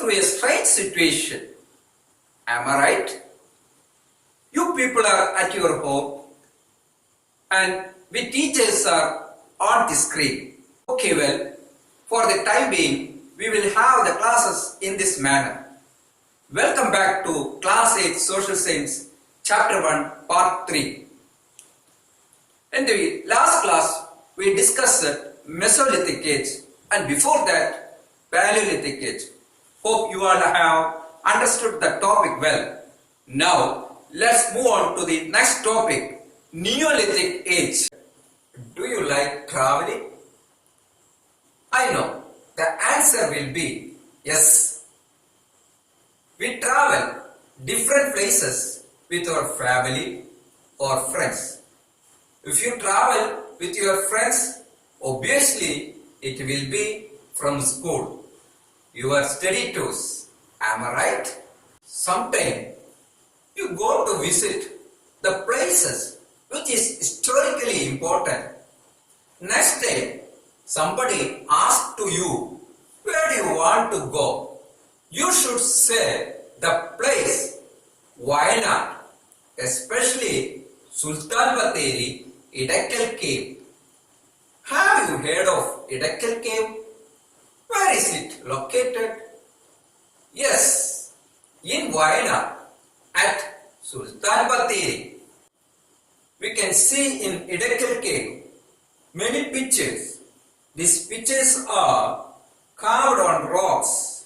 into a strange situation. Am I right? You people are at your home and we teachers are on the screen. Okay, well, for the time being, we will have the classes in this manner. Welcome back to Class 8 Social Science, Chapter 1, Part 3. In the last class, we discussed Mesolithic age and before that, Paleolithic age. Hope you all have understood the topic well. Now, let's move on to the next topic, Neolithic age. Do you like traveling? I know the answer will be yes. We travel different places with our family or friends. If you travel with your friends, obviously it will be from school. Your study tours, am I right? Sometime you go to visit the places which is historically important. Next time somebody asks to you, where do you want to go? You should say the place, why not? Especially Sultan Bateri Idakal Cave. Have you heard of Idakal Cave? Where is it located? Yes, in Wayanad at Sultan Bateri. We can see in Idakal Cave many pictures. These pictures are carved on rocks.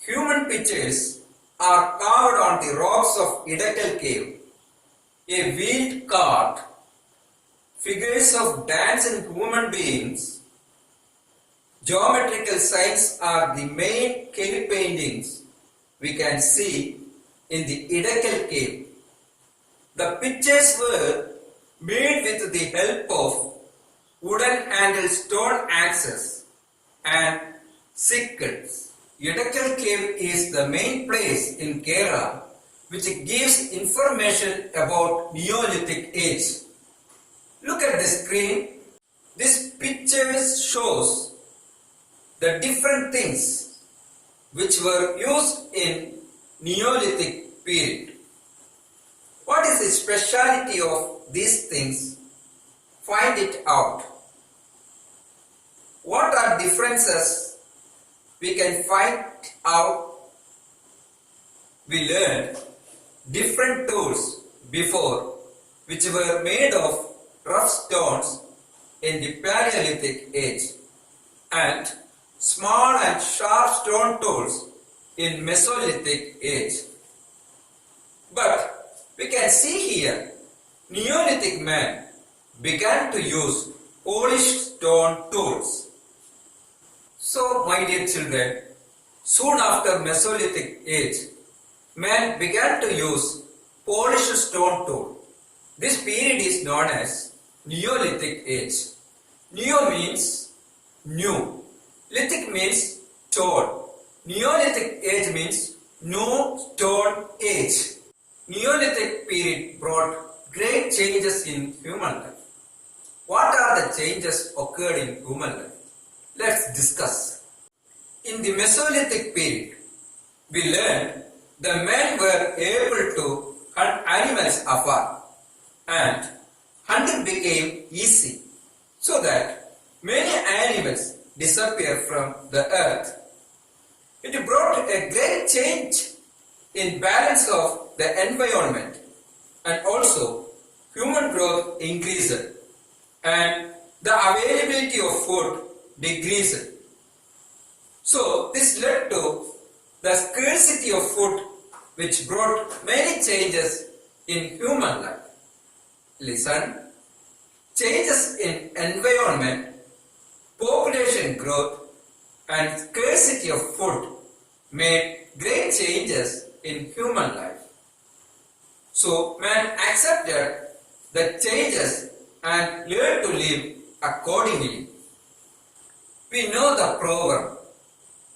Human pictures are carved on the rocks of Idakal Cave. A wheeled cart, figures of dancing human beings, geometrical signs are the main cave paintings we can see in the Idakal Cave. The pictures were made with the help of wooden handled stone axes and sickles. Idakal Cave is the main place in Kerala which gives information about Neolithic age. Look at the screen. This picture shows the different things which were used in Neolithic period. What is the speciality of these things? Find it out. What are differences? We can find out. We learned different tools before which were made of rough stones in the Paleolithic age and small and sharp stone tools in Mesolithic age. But we can see here Neolithic man began to use polished stone tools. So, my dear children, soon after Mesolithic age, man began to use polished stone tool. This period is known as Neolithic age. Neo means new. Lithic means stone. Neolithic age means new stone age. Neolithic period brought great changes in human life. What are the changes occurred in human life? Let's discuss. In the Mesolithic period, we learned the men were able to hunt animals afar and hunting became easy so that many animals disappeared from the earth. It brought a great change in balance of the environment and also human growth increased and the availability of food decreased. So this led to the scarcity of food which brought many changes in human life. Listen, changes in environment, population growth and scarcity of food made great changes in human life. So man accepted the changes and learned to live accordingly. We know the proverb,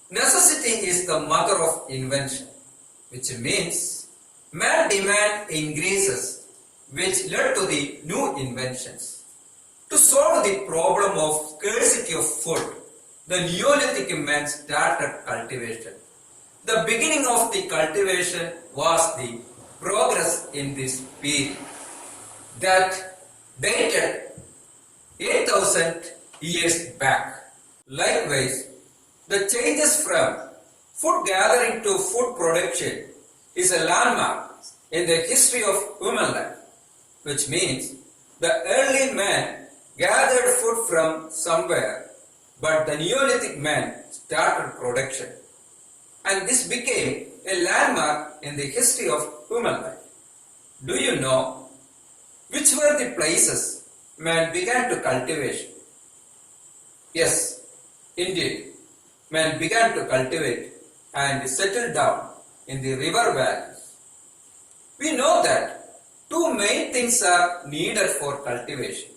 necessity is the mother of invention, which means man demand increases which led to the new inventions. To solve the problem of scarcity of food, the Neolithic man started cultivation. The beginning of the cultivation was the progress in this period that dated 8,000 years back. Likewise, the changes from food gathering to food production is a landmark in the history of human life, which means the early man gathered food from somewhere, but the Neolithic man started production. And this became a landmark in the history of human life. Do you know which were the places man began to cultivate? Yes, indeed, man began to cultivate and settle down in the river valleys. We know that two main things are needed for cultivation.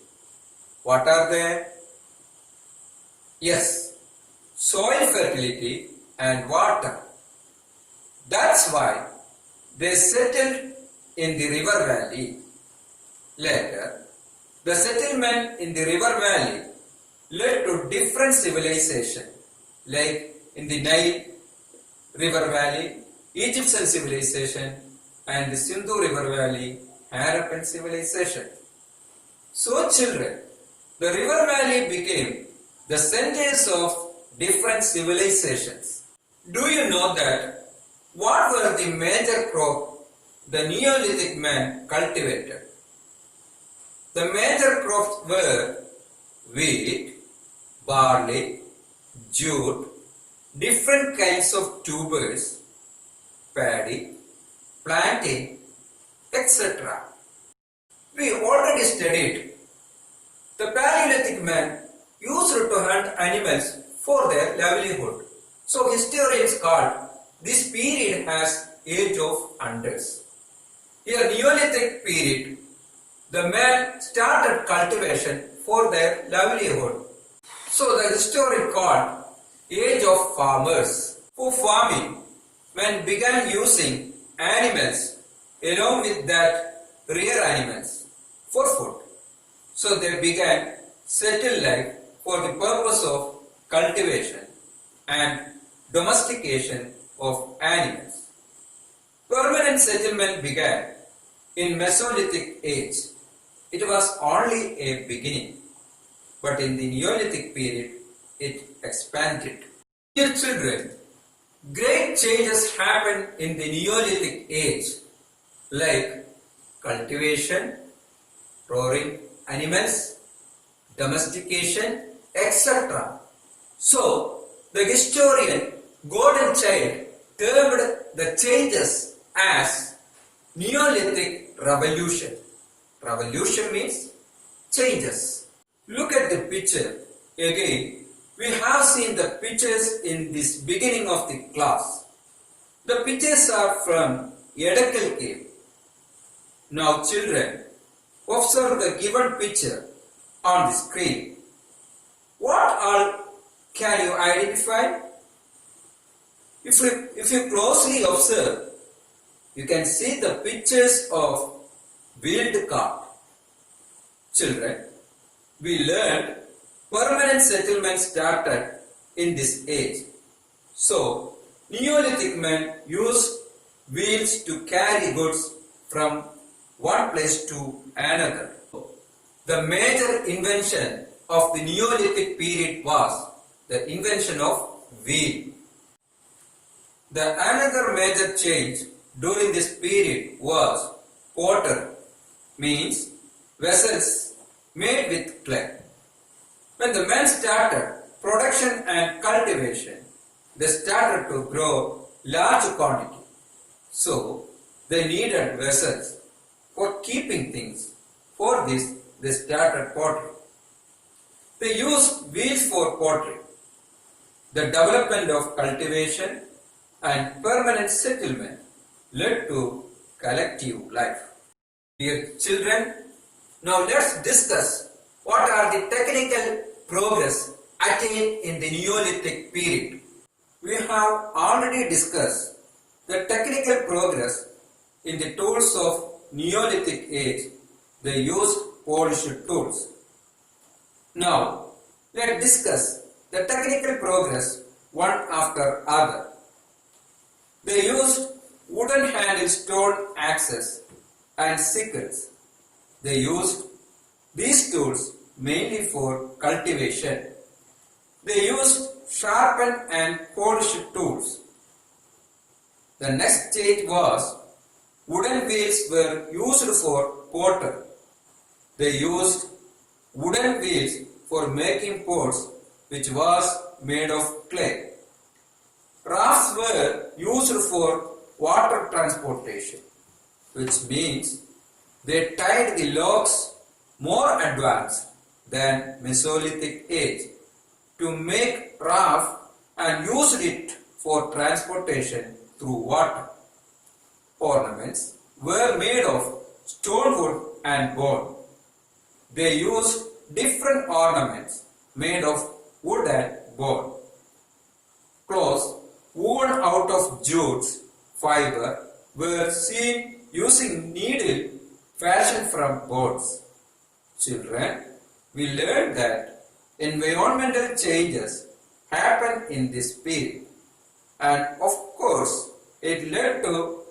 What are they? Yes, soil fertility and water. That's why they settled in the river valley. Later, the settlement in the river valley led to different civilizations, like in the Nile river valley, Egyptian civilization, and the Sindhu river valley, Harappan civilization. So children, the river valley became the centers of different civilizations. Do you know that what were the major crops the Neolithic man cultivated? The major crops were wheat, barley, jute, different kinds of tubers, paddy, plantain, etc. We already studied the Paleolithic man used to hunt animals for their livelihood. So historians called this period as Age of Hunters. Here Neolithic period, the man started cultivation for their livelihood. So the historian called Age of Farmers. For farming, men began using animals along with that rare animals for food. So they began settled life for the purpose of cultivation and domestication of animals. Permanent settlement began in Mesolithic age. It was only a beginning, but in the Neolithic period it expanded. Dear children, great changes happened in the Neolithic age, like cultivation, rearing animals, domestication, etc. So, the historian Golden Child termed the changes as Neolithic Revolution. Revolution means changes. Look at the picture. Again, we have seen the pictures in this beginning of the class. The pictures are from Edakal cave. Now children, observe the given picture on the screen. What all can you identify? If you closely observe, you can see the pictures of wheeled cart. Children, we learned permanent settlement started in this age. So, Neolithic men used wheels to carry goods from one place to another. The major invention of the Neolithic period was the invention of wheel. The another major change during this period was pottery, means vessels made with clay. When the men started production and cultivation, they started to grow large quantity. So, they needed vessels for keeping things. For this, they started pottery. They used wheels for pottery. The development of cultivation and permanent settlement led to collective life. Dear children, now let's discuss what are the technical progress attained in the Neolithic period. We have already discussed the technical progress in the tools of Neolithic age. They used polished tools. Now, let's discuss the technical progress one after other. They used wooden handled stone axes and sickles. They used these tools mainly for cultivation. They used sharpened and polished tools. The next stage was wooden wheels were used for pottery. They used wooden wheels for making pots which was made of clay. Rafts were used for water transportation, which means they tied the logs more advanced than Mesolithic age to make raft and used it for transportation through water. Ornaments were made of stone wood and bone. They used different ornaments made of wood and bone. Clothes woven out of jute fiber were seen using needle fashioned from bones. Children, we learned that environmental changes happened in this period, and of course it led to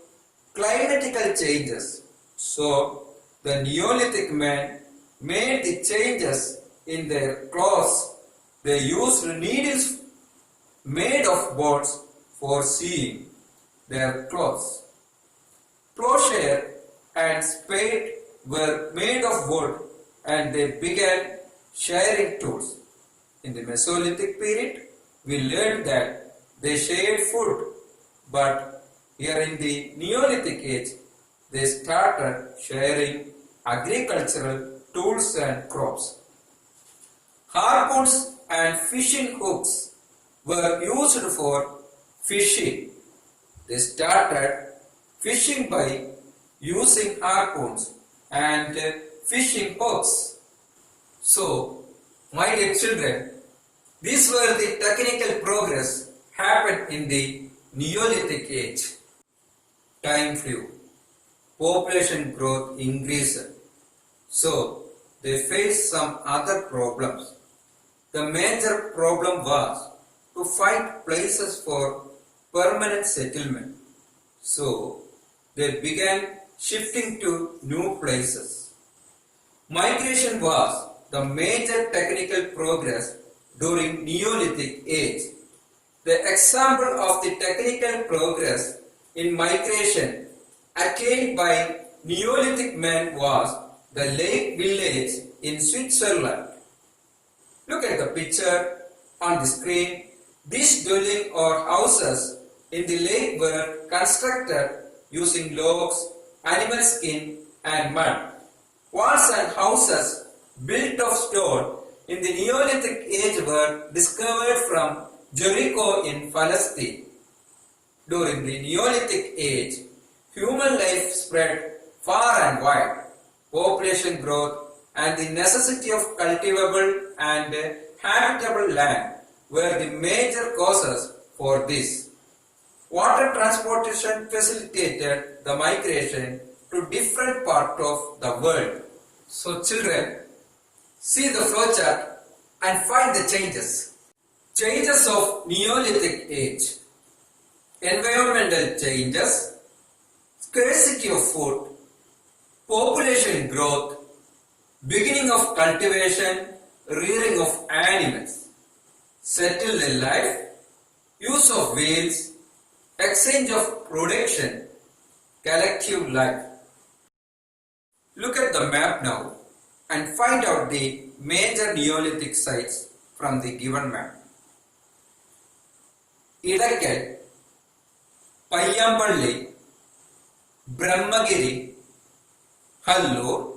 climatical changes. So the Neolithic men made the changes in their clothes. They used needles made of bones for sewing their clothes. Plowshare and spade were made of wood and they began shearing tools. In the Mesolithic period, we learned that they shared food, but here in the Neolithic age, they started sharing agricultural tools and crops. Harpoons and fishing hooks were used for fishing. They started fishing by using harpoons and fishing hooks. So, my dear children, these were the technical progress happened in the Neolithic age. Time flew. Population growth increased. So, they faced some other problems. The major problem was to find places for permanent settlement. So, they began shifting to new places. Migration was the major technical progress during Neolithic age. The example of the technical progress in migration attained by Neolithic men was the lake village in Switzerland. Look at the picture on the screen. These dwellings or houses in the lake were constructed using logs, animal skin and mud. Walls and houses built of stone in the Neolithic age were discovered from Jericho in Palestine. During the Neolithic age, human life spread far and wide. Population growth and the necessity of cultivable and habitable land were the major causes for this. Water transportation facilitated the migration to different parts of the world. So children, see the flowchart and find the changes. Changes of Neolithic age. Environmental changes, scarcity of food, population growth, beginning of cultivation, rearing of animals, settled life, use of wheels, exchange of production, collective life. Look at the map now and find out the major Neolithic sites from the given map. Idakal, Payyamballi, Brahmagiri, Hallur,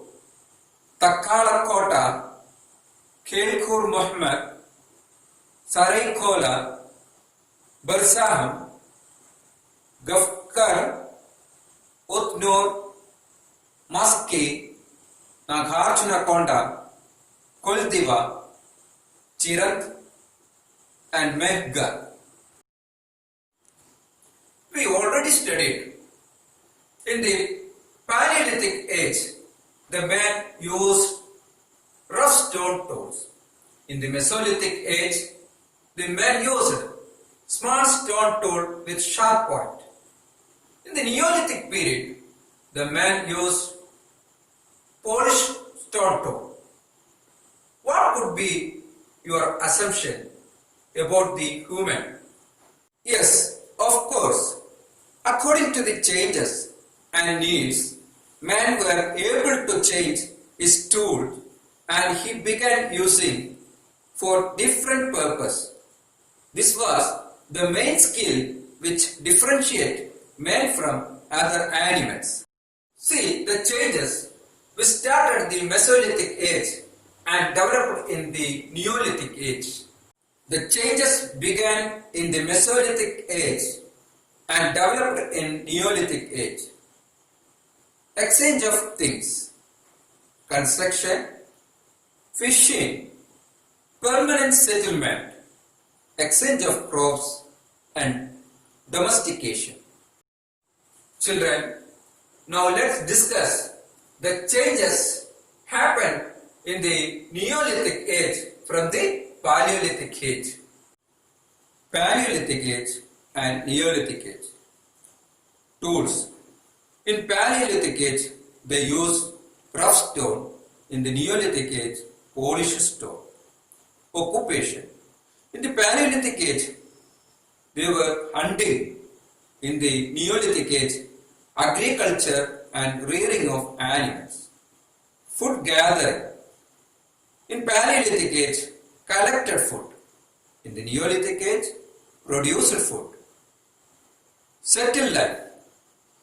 Takkalakota, Kelkur Muhammad, Saraikola, Barsaham, Gafkar, Utnur, Maski, Nagarjunakonda, Kuldiva, Chirant and Mehgar. We already studied. In the Paleolithic age, the men used rough stone tools. In the Mesolithic age, the men used small stone tool with sharp point. In the Neolithic period, the man used polished stone tool. What could be your assumption about the human? Yes, of course. According to the changes and needs, man were able to change his tool and he began using for different purpose. This was the main skill which differentiate man from other animals. See the changes which started the Mesolithic age and developed in the Neolithic age. The changes began in the Mesolithic age and developed in Neolithic age. Exchange of things, construction, fishing, permanent settlement, exchange of crops and domestication. Children, now let's discuss the changes happened in the Neolithic age from the Paleolithic age. Paleolithic age and Neolithic age. Tools. In Paleolithic age, they used rough stone. In the Neolithic age, polished stone. Occupation. In the Paleolithic age, they were hunting. In the Neolithic age, agriculture and rearing of animals. Food gathering. In Paleolithic age, collected food. In the Neolithic age, produced food. Settled life.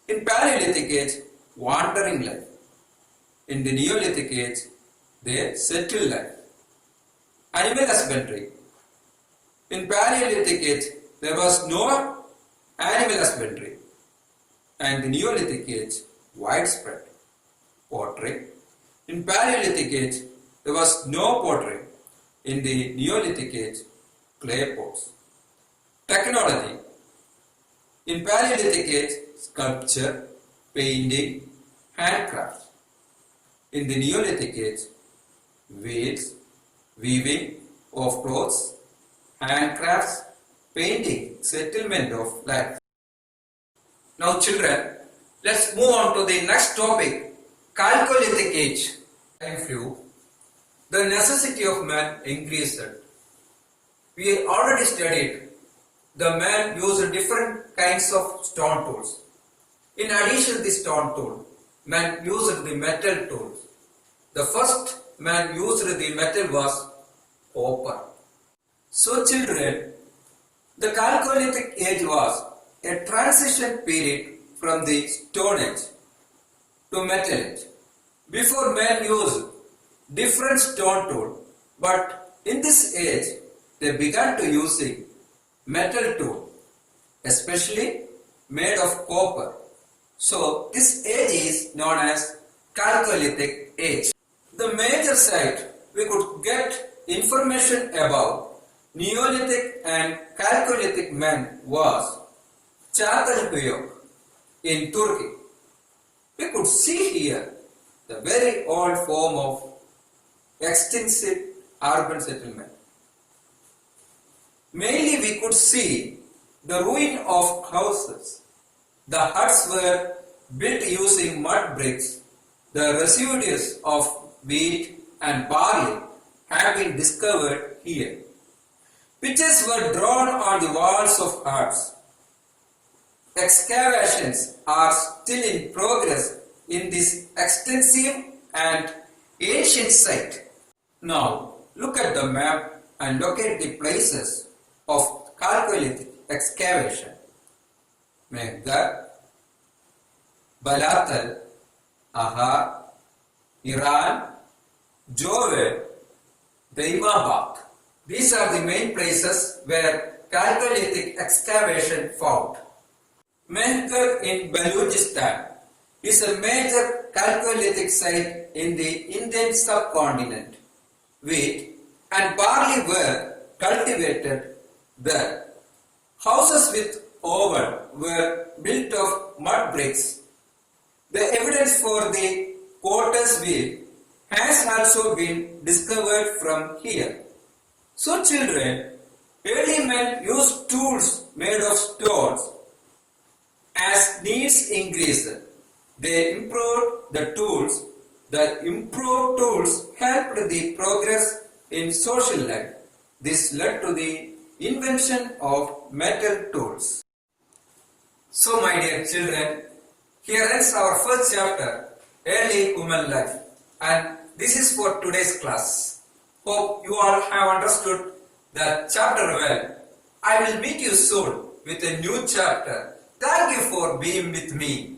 In Paleolithic age, wandering life. In the Neolithic age, they settled life. Animal husbandry. In Paleolithic age, there was no animal husbandry. And the Neolithic age, widespread. Pottery. In Paleolithic age, there was no pottery. In the Neolithic age, clay pots. Technology. In Paleolithic age, sculpture, painting, handcraft. In the Neolithic age, wheels, weaving of clothes, handcrafts, painting, settlement of life. Now children, let's move on to the next topic, Chalcolithic age. Thank you. The necessity of man increased. We already studied the man used different kinds of stone tools. In addition to the stone tool, man used the metal tools. The first man used the metal was copper. So children, the Chalcolithic age was a transition period from the Stone Age to Metal Age. Before man used different stone tool, but in this age they began to using metal tool, especially made of copper. So this age is known as Chalcolithic age. The major site we could get information about Neolithic and Chalcolithic men was Chalcolithic in Turkey. We could see here the very old form of extensive urban settlement. Mainly we could see the ruin of houses. The huts were built using mud bricks. The residues of wheat and barley have been discovered here. Pictures were drawn on the walls of huts. Excavations are still in progress in this extensive and ancient site. Now look at the map and locate the places of Chalcolithic excavation. Meghgar, Balatal, Ahar, Iran, Jovel, Daimabad. These are the main places where Chalcolithic excavation found. Meghgar in Balochistan is a major Chalcolithic site in the Indian subcontinent. Wheat and barley were cultivated there. Houses with oven were built of mud bricks. The evidence for the potter's wheel has also been discovered from here. So children, early men used tools made of stones As needs increased, they improved the tools. The improved tools helped the progress in social life. This led to the invention of metal tools. So, my dear children, here ends our first chapter, Early Human Life, and this is for today's class. Hope you all have understood the chapter well. I will meet you soon with a new chapter. Thank you for being with me.